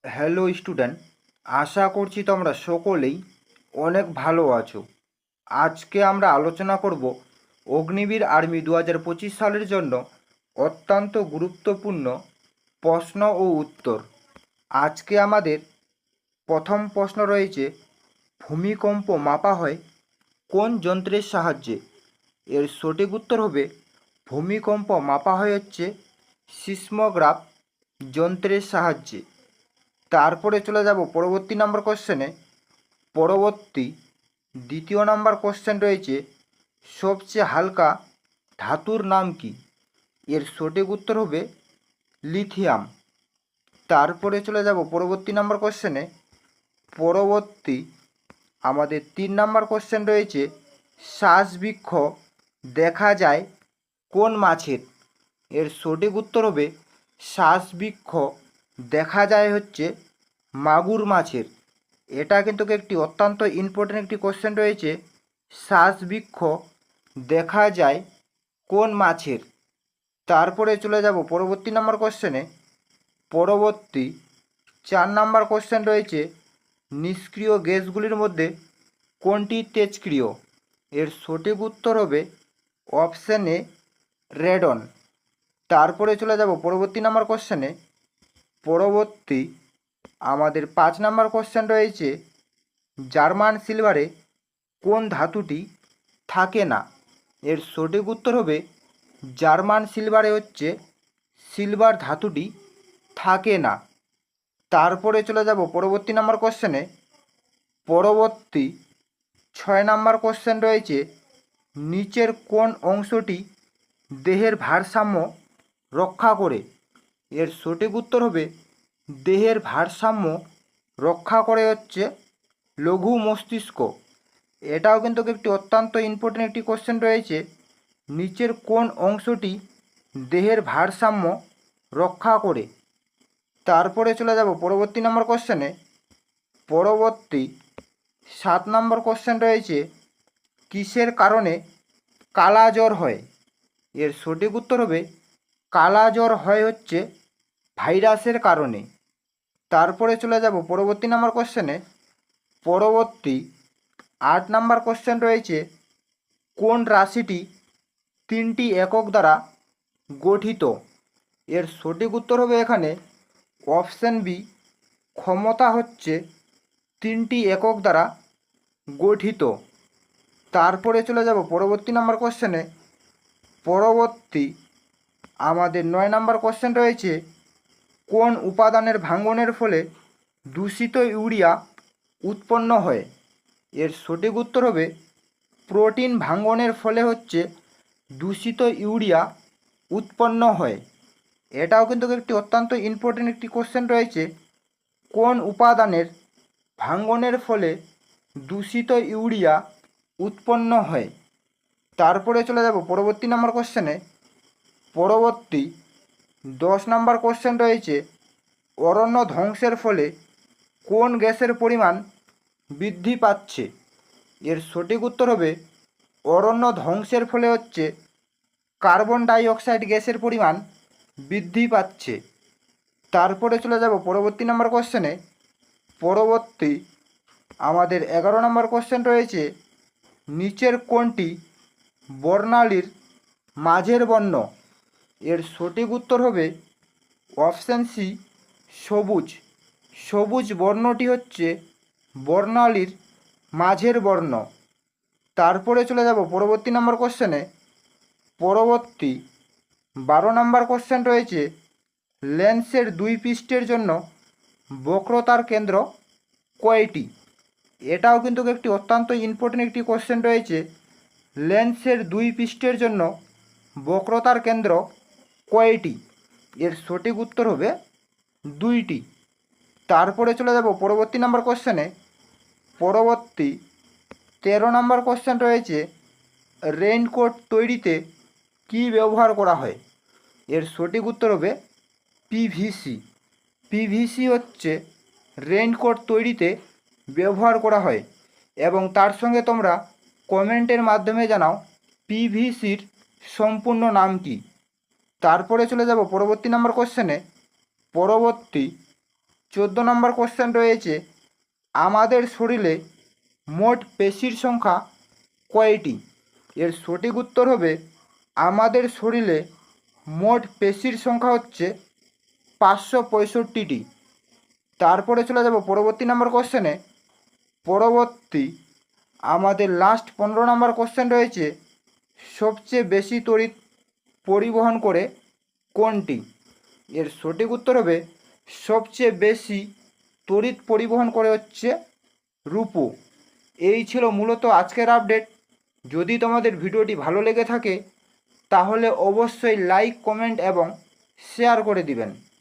Hello student, আশা করছি তোমরা সকলেই অনেক ভালো আছো। আজকে আমরা আলোচনা করব অগ্নিবীর আর্মি 2025 সালের জন্য অত্যন্ত গুরুত্বপূর্ণ প্রশ্ন ও উত্তর। আজকে আমাদের প্রথম প্রশ্ন রয়েছে, ভূমিকম্প মাপা হয় কোন যন্ত্রের সাহায্যে? এর সঠিক উত্তর হবে ভূমিকম্প মাপা হয় হচ্ছে সিসমোগ্রাফ যন্ত্রের সাহায্যে। তারপরে চলে যাব পরবর্তী নাম্বার কোশ্চেনে। পরবর্তী দ্বিতীয় নাম্বার কোশ্চেন রয়েছে, সবচেয়ে হালকা ধাতুর নাম কি? এর সঠিক উত্তর হবে লিথিয়াম। তারপরে চলে যাব পরবর্তী নাম্বার কোশ্চেনে। পরবর্তী আমাদের 3 নাম্বার কোশ্চেন রয়েছে, শ্বাসবৃক্ষ দেখা যায় কোন মাছের? এর সঠিক উত্তর হবে শ্বাসবৃক্ষ দেখা যায় হচ্ছে মাগুর মাছের। এটা কিন্তু একটি অত্যন্ত ইম্পর্টেন্ট একটি কোশ্চেন রয়েছে, শ্বাসবৃক্ষ দেখা যায় কোন মাছের? তারপরে চলে যাব পরবর্তী নাম্বার কোশ্চেনে। পরবর্তী 4 নাম্বার কোশ্চেন রয়েছে, নিষ্ক্রিয় গ্যাসগুলির মধ্যে কোনটি তেজক্রিয়? এর সঠিক উত্তর হবে অপশান এ, রেডন। তারপরে চলে যাব পরবর্তী নাম্বার কোশ্চেনে। পরবর্তী আমাদের 5 নাম্বার কোশ্চেন রয়েছে, জার্মান সিলভারে কোন ধাতুটি থাকে না? এর সঠিক উত্তর হবে জার্মান সিলভারে হচ্ছে সিলভার ধাতুটি থাকে না। তারপরে চলে যাব পরবর্তী নাম্বার কোশ্চেনে। পরবর্তী 6 নাম্বার কোশ্চেন রয়েছে, নিচের কোন অংশটি দেহের ভারসাম্য রক্ষা করে? এর সঠিক উত্তর হবে দেহের ভারসাম্য রক্ষা করে হচ্ছে লঘু মস্তিষ্ক। এটাও কিন্তু একটি অত্যন্ত ইম্পর্টেন্ট একটি কোশ্চেন রয়েছে, নিচের কোন অংশটি দেহের ভারসাম্য রক্ষা করে? তারপরে চলে যাব পরবর্তী নাম্বার কোশ্চেনে। পরবর্তী 7 নাম্বার কোশ্চেন রয়েছে, কিসের কারণে কালা জ্বর হয়? এর সঠিক উত্তর হবে কালা জ্বর হয় হচ্ছে ভাইরাসের কারণে। তারপরে চলে যাব পরবর্তী নাম্বার কোশ্চেনে। পরবর্তী 8 নাম্বার কোশ্চেন রয়েছে, কোন রাশিটি 3টি একক দ্বারা গঠিত? এর সঠিক উত্তর হবে এখানে অপশান বি, ক্ষমতা হচ্ছে 3টি একক দ্বারা গঠিত। তারপরে চলে যাব পরবর্তী নাম্বার কোশ্চেনে। পরবর্তী আমাদের 9 নাম্বার কোশ্চেন রয়েছে, কোন উপাদানের ভাঙনের ফলে দূষিত ইউরিয়া উৎপন্ন হয়? এর সঠিক উত্তর হবে প্রোটিন ভাঙনের ফলে হচ্ছে দূষিত ইউরিয়া উৎপন্ন হয়। এটাও কিন্তু একটি অত্যন্ত ইম্পর্টেন্ট একটি কোশ্চেন রয়েছে, কোন উপাদানের ভাঙনের ফলে দূষিত ইউরিয়া উৎপন্ন হয়? তারপরে চলে যাব পরবর্তী নাম্বার কোশ্চেনে। পরবর্তী 10 নাম্বার কোশ্চেন রয়েছে, অরণ্য ধ্বংসের ফলে কোন গ্যাসের পরিমাণ বৃদ্ধি পাচ্ছে? এর সঠিক উত্তর হবে অরণ্য ধ্বংসের ফলে হচ্ছে কার্বন ডাই অক্সাইড গ্যাসের পরিমাণ বৃদ্ধি পাচ্ছে। তারপরে চলে যাব পরবর্তী নাম্বার কোশ্চেনে। পরবর্তী আমাদের 11 নাম্বার কোশ্চেন রয়েছে, নিচের কোনটি বর্ণালীর মাঝের বর্ণ? এর সঠিক উত্তর হবে অপশান সি, সবুজ। সবুজ বর্ণটি হচ্ছে বর্ণালীর মাঝের বর্ণ। তারপরে চলে যাব পরবর্তী নাম্বার কোশ্চেনে। পরবর্তী 12 নাম্বার কোশ্চেন রয়েছে, লেন্সের 2 পৃষ্ঠের জন্য বক্রতার কেন্দ্র কয়টি? এটাও কিন্তু একটি অত্যন্ত ইম্পর্টেন্ট একটি কোশ্চেন রয়েছে, লেন্সের 2 পৃষ্ঠের জন্য বক্রতার কেন্দ্র কয়টি? এর সঠিক উত্তর হবে 2টি। তারপরে চলে যাব পরবর্তী নাম্বার কোশ্চেনে। পরবর্তী 13 নাম্বার কোশ্চেন রয়েছে, রেইনকোট তৈরিতে কি ব্যবহার করা হয়? এর সঠিক উত্তর হবে পিভিসি। পিভিসি হচ্ছে রেইনকোট তৈরিতে ব্যবহার করা হয়। এবং তার সঙ্গে তোমরা কমেন্টের মাধ্যমে জানাও পিভিসির সম্পূর্ণ নাম কি। তারপরে চলে যাব পরবর্তী নাম্বার কোশ্চেনে। পরবর্তী নম্বর কোশ্চেন রয়েছে, আমাদের শরীরে মোট পেশির সংখ্যা কয়টি? এর সঠিক উত্তর হবে, আমাদের শরীরে মোট পেশির সংখ্যা হচ্ছে 565টি। তারপরে চলে যাব পরবর্তী নম্বর কোশ্চেনে। আমাদের লাস্ট 15 নম্বর কোশ্চেন রয়েছে, সবচেয়ে বেশি তড়িৎ পরিবহন করে কোনটি? এর সঠিক উত্তর হবে, সবচেয়ে বেশি তড়িৎ পরিবহন করে হচ্ছে রূপো। এই ছিল মূলত আজকের আপডেট। যদি তোমাদের ভিডিওটি ভালো লেগে থাকে তাহলে অবশ্যই লাইক, কমেন্ট এবং শেয়ার করে দিবেন।